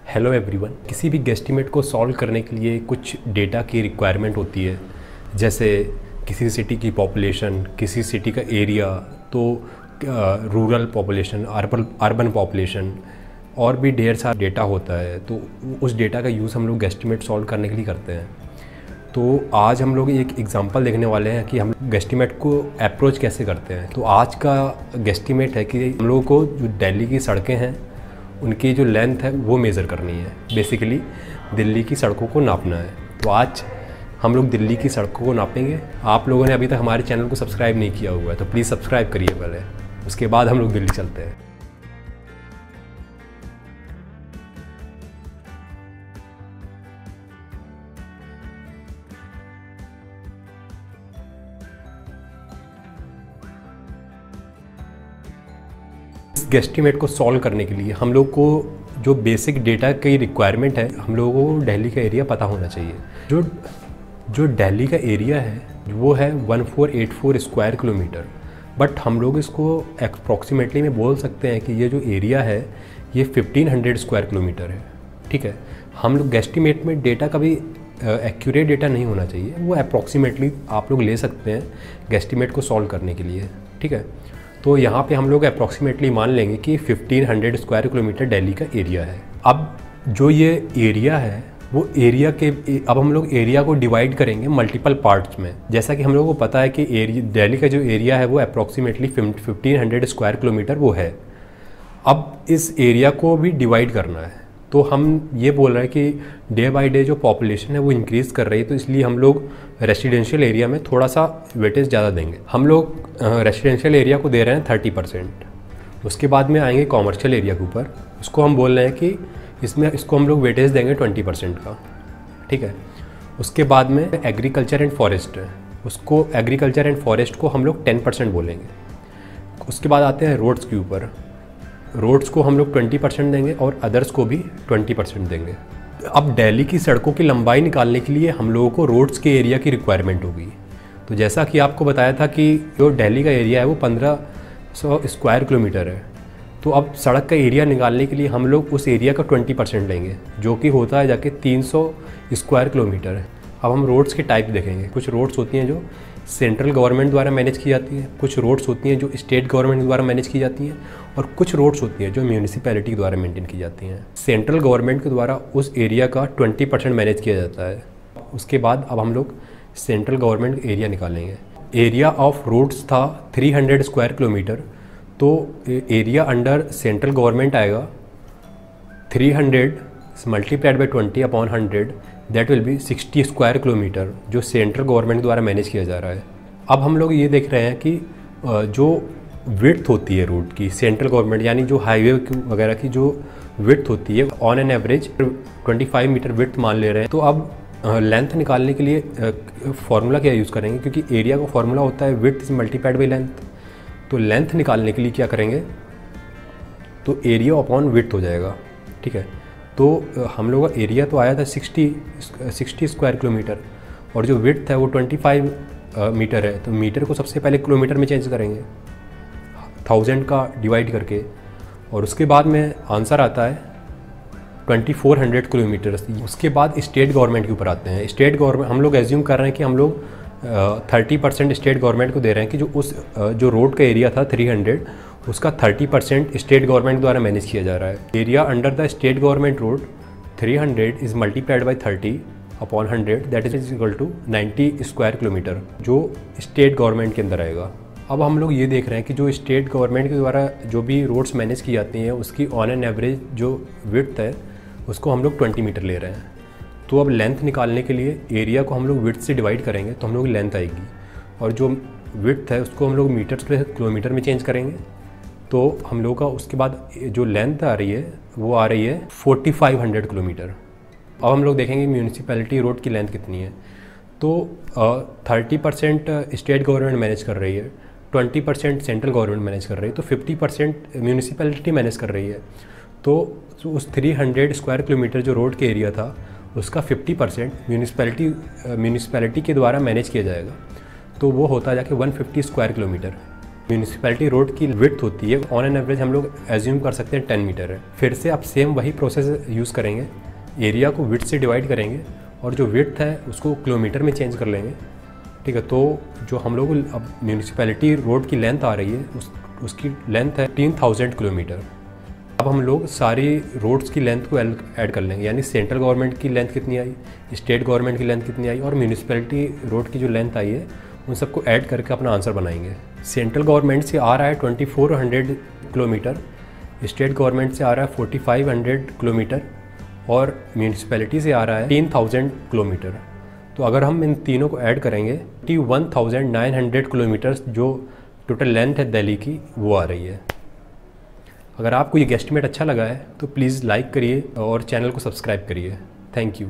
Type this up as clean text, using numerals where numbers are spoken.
Hello everyone. किसी भी guesstimate को सॉल्व करने के लिए कुछ डेटा की रिक्वायरमेंट होती है, जैसे किसी सिटी की पॉपुलेशन, किसी सिटी का एरिया, तो रूरल पॉपुलेशन, अर्बन पॉपुलेशन और भी ढेर सारा डेटा होता है। तो उस डेटा का यूज़ हम लोग गेस्टिमेट सॉल्व करने के लिए करते हैं। तो आज हम लोग एक एग्जांपल देखने वाले हैं कि हम गेस्टिमेट को अप्रोच कैसे करते हैं। तो आज का गेस्टिमेट है कि हम लोगों को जो दिल्ली की सड़कें हैं उनकी जो लेंथ है वो मेज़र करनी है। बेसिकली दिल्ली की सड़कों को नापना है। तो आज हम लोग दिल्ली की सड़कों को नापेंगे। आप लोगों ने अभी तक हमारे चैनल को सब्सक्राइब नहीं किया हुआ है तो प्लीज़ सब्सक्राइब करिए पहले, उसके बाद हम लोग दिल्ली चलते हैं। इस गेस्टिमेट को सॉल्व करने के लिए हम लोग को जो बेसिक डेटा की रिक्वायरमेंट है, हम लोगों को दिल्ली का एरिया पता होना चाहिए। जो दिल्ली का एरिया है वो है 1484 स्क्वायर किलोमीटर। बट हम लोग इसको अप्रॉक्सीमेटली में बोल सकते हैं कि ये जो एरिया है ये 1500 स्क्वायर किलोमीटर है। ठीक है, हम लोग गेस्टिमेट में डेटा का भी एक्यूरेट डेटा नहीं होना चाहिए, वो अप्रॉक्सीमेटली आप लोग ले सकते हैं गेस्टिमेट को सॉल्व करने के लिए। ठीक है, तो यहाँ पे हम लोग अप्रॉक्सीमेटली मान लेंगे कि 1500 स्क्वायर किलोमीटर दिल्ली का एरिया है। अब जो ये एरिया है वो एरिया के अब हम लोग एरिया को डिवाइड करेंगे मल्टीपल पार्ट्स में। जैसा कि हम लोगों को पता है कि दिल्ली का जो एरिया है वो अप्रॉक्सीमेटली 1500 स्क्वायर किलोमीटर वो है। अब इस एरिया को भी डिवाइड करना है, तो हम ये बोल रहे हैं कि डे बाय डे जो पॉपुलेशन है वो इंक्रीज़ कर रही है, तो इसलिए हम लोग रेसिडेंशियल एरिया में थोड़ा सा वेटेज ज़्यादा देंगे। हम लोग रेसिडेंशियल एरिया को दे रहे हैं 30%। उसके बाद में आएंगे कॉमर्शियल एरिया के ऊपर, उसको हम बोल रहे हैं कि इसको हम लोग वेटेज देंगे 20% का। ठीक है, उसके बाद में एग्रीकल्चर एंड फॉरेस्ट है, उसको एग्रीकल्चर एंड फॉरेस्ट को हम लोग 10% बोलेंगे। उसके बाद आते हैं रोड्स के ऊपर, रोड्स को हम लोग 20% देंगे और अदर्स को भी 20% देंगे। अब दिल्ली की सड़कों की लंबाई निकालने के लिए हम लोगों को रोड्स के एरिया की रिक्वायरमेंट होगी। तो जैसा कि आपको बताया था कि जो दिल्ली का एरिया है वो 1500 स्क्वायर किलोमीटर है, तो अब सड़क का एरिया निकालने के लिए हम लोग उस एरिया का 20% लेंगे, जो कि होता है जाके 300 स्क्वायर किलोमीटर है। अब हम रोड्स के टाइप देखेंगे। कुछ रोड्स होती हैं जो सेंट्रल गवर्नमेंट द्वारा मैनेज की जाती हैं, कुछ रोड्स होती हैं जो स्टेट गवर्नमेंट द्वारा मैनेज की जाती हैं, और कुछ रोड्स होती हैं जो म्यूनिसिपैलिटी द्वारा मेंटेन की जाती हैं। सेंट्रल गवर्नमेंट के द्वारा उस एरिया का 20% मैनेज किया जाता है। उसके बाद अब हम लोग सेंट्रल गवर्नमेंट एरिया निकालेंगे। एरिया ऑफ रोड्स था 300 स्क्वायर किलोमीटर, तो एरिया अंडर सेंट्रल गवर्नमेंट आएगा 300 multiplied by 20/100, that will be 60 square kilometre, जो सेंट्रल गवर्नमेंट द्वारा मैनेज किया जा रहा है। अब हम लोग ये देख रहे हैं कि जो विड्थ होती है रोड की, सेंट्रल गवर्नमेंट यानी जो हाईवे वगैरह की जो विड्थ होती है on an average 25 metre width मान ले रहे हैं। तो अब लेंथ निकालने के लिए फार्मूला क्या यूज़ करेंगे, क्योंकि एरिया का फार्मूला होता है width is multiplied by length. तो लेंथ निकालने के लिए क्या करेंगे, तो एरिया अपॉन विड्थ हो जाएगा। ठीक है, तो हम लोग का एरिया तो आया था 60 स्क्वायर किलोमीटर और जो विड्थ है वो 25 मीटर है, तो मीटर को सबसे पहले किलोमीटर में चेंज करेंगे 1000 का डिवाइड करके, और उसके बाद में आंसर आता है 2400 किलोमीटर। उसके बाद स्टेट गवर्नमेंट के ऊपर आते हैं। स्टेट गवर्नमेंट हम लोग एज्यूम कर रहे हैं कि हम लोग 30% स्टेट गवर्नमेंट को दे रहे हैं कि जो रोड का एरिया था 300, उसका 30% स्टेट गवर्नमेंट द्वारा मैनेज किया जा रहा है। Area under the state government road 300 is multiplied by 30/100, that is equal to 90 square kilometre, जो स्टेट गवर्नमेंट के अंदर आएगा। अब हम लोग ये देख रहे हैं कि जो स्टेट गवर्नमेंट के द्वारा जो भी रोड्स मैनेज की जाती हैं उसकी ऑन एन एवरेज जो विड्थ है उसको हम लोग 20 मीटर ले रहे हैं। तो अब लेंथ निकालने के लिए एरिया को हम लोग विड्थ से डिवाइड करेंगे तो हम लोग लेंथ आएगी, और जो विड्थ है उसको हम लोग मीटर से किलोमीटर में चेंज करेंगे, तो हम लोग का उसके बाद जो लेंथ आ रही है वो आ रही है 4500 किलोमीटर। अब हम लोग देखेंगे म्यूनिसिपैलिटी रोड की लेंथ कितनी है। तो 30% स्टेट गवर्नमेंट मैनेज कर रही है, 20% सेंट्रल गवर्नमेंट मैनेज कर रही है, तो 50% म्यूनिसिपैलिटी मैनेज कर रही है। तो उस 300 स्क्वायर किलोमीटर जो रोड के एरिया था उसका 50% म्यूनिसिपैलिटी के द्वारा मैनेज किया जाएगा, तो वो होता है जाके 150 स्क्वायर किलोमीटर। म्यूनिसिपैलिटी रोड की विड्थ होती है ऑन एन एवरेज हम लोग एज्यूम कर सकते हैं 10 मीटर है। फिर से आप सेम वही प्रोसेस यूज़ करेंगे, एरिया को विड्थ से डिवाइड करेंगे और जो विड्थ है उसको किलोमीटर में चेंज कर लेंगे, ठीक है। तो जो हम लोग अब म्यूनिसिपैलिटी रोड की लेंथ आ रही है उसकी लेंथ है 3000 किलोमीटर। अब हम लोग सारी रोड्स की लेंथ को ऐड कर लेंगे, यानी सेंट्रल गवर्नमेंट की लेंथ कितनी आई, स्टेट गवर्नमेंट की लेंथ कितनी आई और म्यूनिसिपैलिटी रोड की जो लेंथ आई है उन सबको ऐड करके अपना आंसर बनाएंगे। सेंट्रल गवर्नमेंट से आ रहा है 2400 किलोमीटर, स्टेट गवर्नमेंट से आ रहा है 4500 किलोमीटर और म्यूनिसिपैलिटी से आ रहा है 3000 किलोमीटर। तो अगर हम इन तीनों को ऐड करेंगे 1900 किलोमीटर जो टोटल लेंथ है दिल्ली की वो आ रही है। अगर आपको ये गेस्टिमेट अच्छा लगा है तो प्लीज़ लाइक करिए और चैनल को सब्सक्राइब करिए। Thank you.